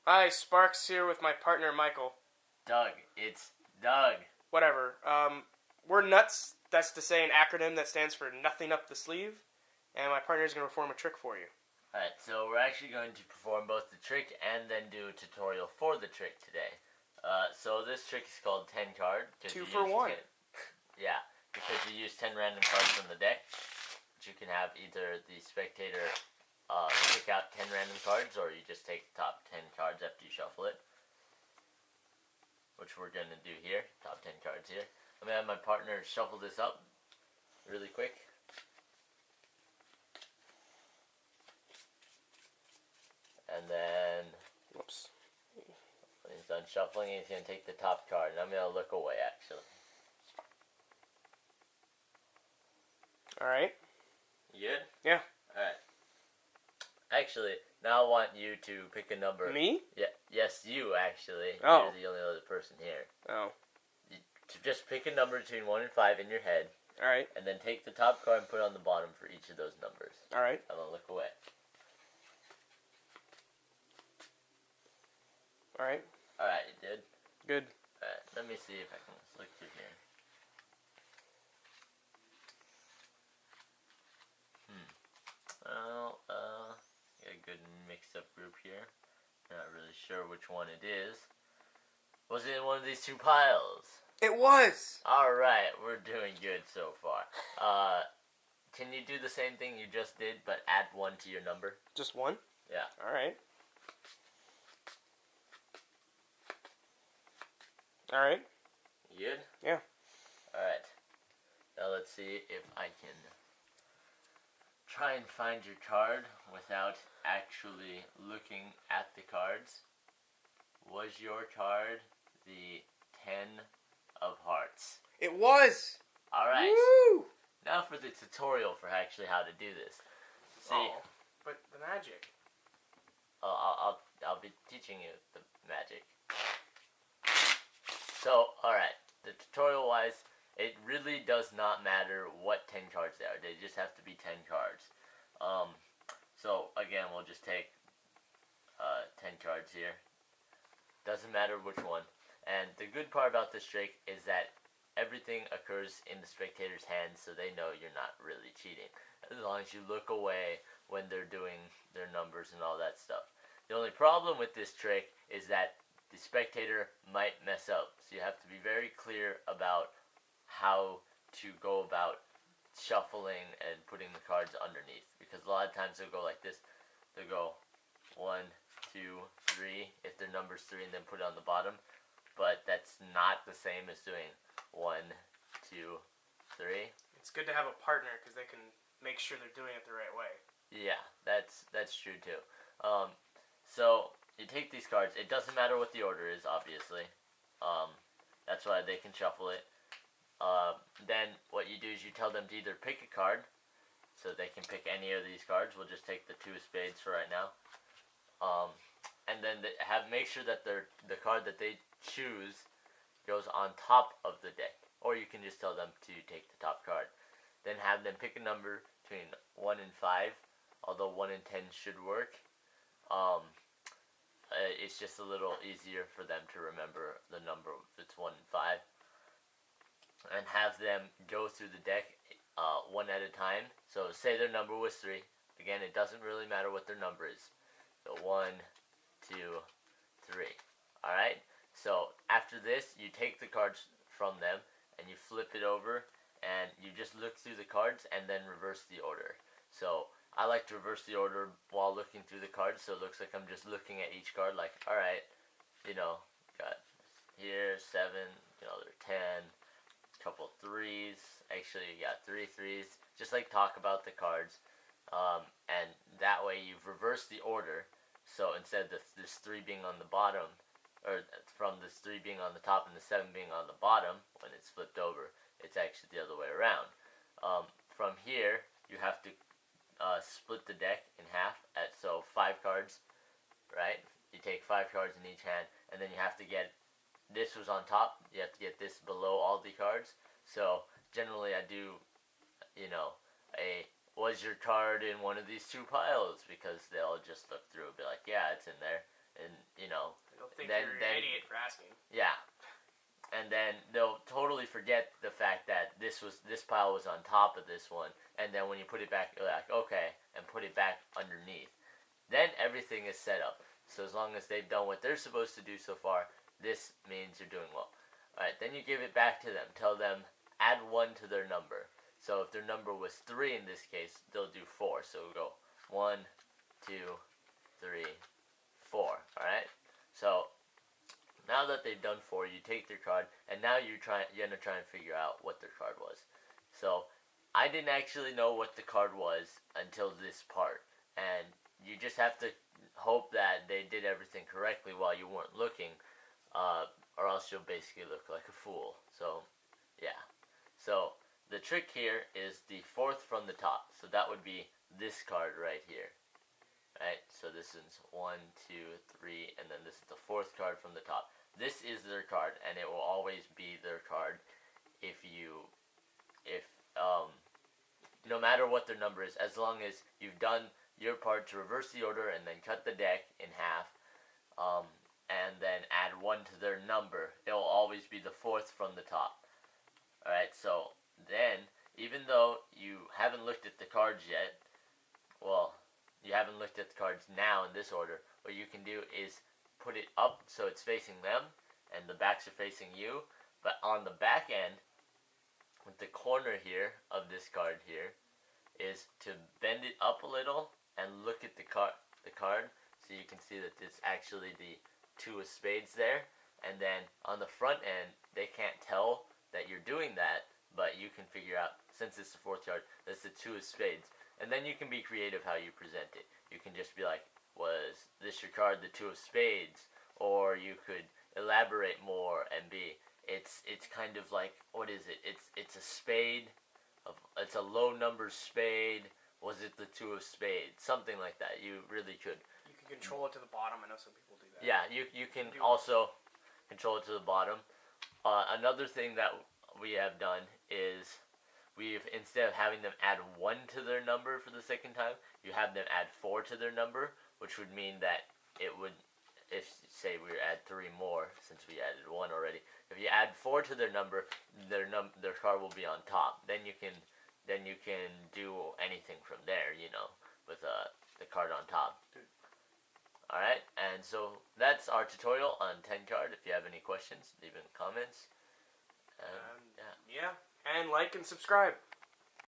Hi, Sparks here with my partner Michael. Doug, it's Doug. Whatever. We're nuts. That's to say an acronym that stands for nothing up the sleeve. And my partner is going to perform a trick for you. Alright, so we're actually going to perform both the trick and then do a tutorial for the trick today. So this trick is called 10 card. 2 for 1. Yeah, because you use 10 random cards from the deck. But you can have either the spectator pick out 10 random cards, or you just take the top 10 cards after you shuffle it. Which we're going to do here, top 10 cards here. I'm going to have my partner shuffle this up really quick. And then, whoops. When he's done shuffling, he's going to take the top card. And I'm going to look away, actually. Alright. You good? Yeah. Alright. Actually, now I want you to pick a number. Me? Yeah. Yes, you, actually. Oh. You're the only other person here. Oh. To just pick a number between 1 and 5 in your head. Alright. And then take the top card and put it on the bottom for each of those numbers. Alright. I'm going to look away. Alright. Alright, you did? Good. Alright, let me see if I can look through here. Well, got a good mixed up group here. Not really sure which one it is. Was it in one of these two piles? It was! Alright, we're doing good so far. Can you do the same thing you just did, but add 1 to your number? Just 1? Yeah. Alright. Alright. You good? Yeah. Alright. Now let's see if I can try and find your card without actually looking at the cards. Was your card the 10 of hearts? It was! Alright. Woo! Now for the tutorial for actually how to do this. See, oh, but the magic. I'll be teaching you the magic. So, alright, the tutorial wise, it really does not matter what 10 cards they are. They just have to be 10 cards. So again, we'll just take 10 cards here. Doesn't matter which one. And the good part about this trick is that everything occurs in the spectator's hands, so they know you're not really cheating. As long as you look away when they're doing their numbers and all that stuff. The only problem with this trick is that the spectator might mess up. So you have to be very clear about how to go about shuffling and putting the cards underneath. Because a lot of times they'll go like this. They'll go 1, 2, 3, if their number's 3, and then put it on the bottom. But that's not the same as doing 1, 2, 3. It's good to have a partner because they can make sure they're doing it the right way. Yeah, that's true too. So you take these cards. It doesn't matter what the order is, obviously. That's why they can shuffle it. Then what you do is you tell them to either pick a card, so they can pick any of these cards. We'll just take the 2 of spades for right now. And then make sure that the card that they choose goes on top of the deck. Or you can just tell them to take the top card. Then have them pick a number between 1 and 5, although 1 and 10 should work. It's just a little easier for them to remember the number if it's 1 and 5. And have them go through the deck one at a time. So say their number was 3. Again, it doesn't really matter what their number is. So 1, 2, 3. Alright? So after this, you take the cards from them and you flip it over and you just look through the cards and then reverse the order. So I like to reverse the order while looking through the cards, so it looks like I'm just looking at each card like, alright, you know, got here 7, another 10, couple 3s, actually you got 3 3s, just like talk about the cards, and that way you've reversed the order, so instead of this 3 being on the bottom, or from this 3 being on the top and the 7 being on the bottom, when it's flipped over, it's actually the other way around. From here, you have to split the deck in half, so 5 cards, right? You take 5 cards in each hand, and then you have to get, this was on top, you have to get this below all the cards. So generally I do, you know, was your card in one of these 2 piles? Because they'll just look through and be like, yeah, it's in there. And, you know, asking. Yeah. And then they'll totally forget the fact that this pile was on top of this one, and then when you put it back, you're like, okay, and put it back underneath. Then everything is set up. So as long as they've done what they're supposed to do so far, this means you're doing well. Alright, then you give it back to them. Tell them, add 1 to their number. So if their number was 3 in this case, they'll do 4. So we'll go 1, 2, 3, 4. Alright? So now that they've done 4, you take their card, and now you're gonna try and figure out what their card was. So I didn't actually know what the card was until this part, and you just have to hope that they did everything correctly while you weren't looking, or else you'll basically look like a fool. So yeah. So the trick here is the 4th from the top. So that would be this card right here. Right? So this is 1, 2, 3, and then this is the 4th card from the top. This is their card, and it will always be their card no matter what their number is, as long as you've done your part to reverse the order and then cut the deck in half, and then add 1 to their number, it will always be the 4th from the top. Alright, so then, even though you haven't looked at the cards yet, well, you haven't looked at the cards now in this order, what you can do is put it up so it's facing them, and the backs are facing you, but on the back end, with the corner here of this card here, is to bend it up a little and look at the card, so you can see that it's actually the 2 of spades there, and then on the front end, they can't tell that you're doing that, but you can figure out, since it's the 4th card, that's the 2 of spades, and then you can be creative how you present it. You can just be like, was this your card, the 2 of spades? Or you could elaborate more and be, it's kind of like, what is it? It's a spade, it's a low number spade. Was it the 2 of spades? Something like that. You really could. You can control it to the bottom. I know some people do that. Yeah, you can also control it to the bottom. Another thing that we have done is instead of having them add 1 to their number for the second time, you have them add 4 to their number, which would mean that it would, if say we add 3 more, since we added 1 already, if you add 4 to their number, their card will be on top. Then you can do anything from there, with the card on top. Alright, and so that's our tutorial on 10 card. If you have any questions, leave in the comments. And, yeah, and like and subscribe.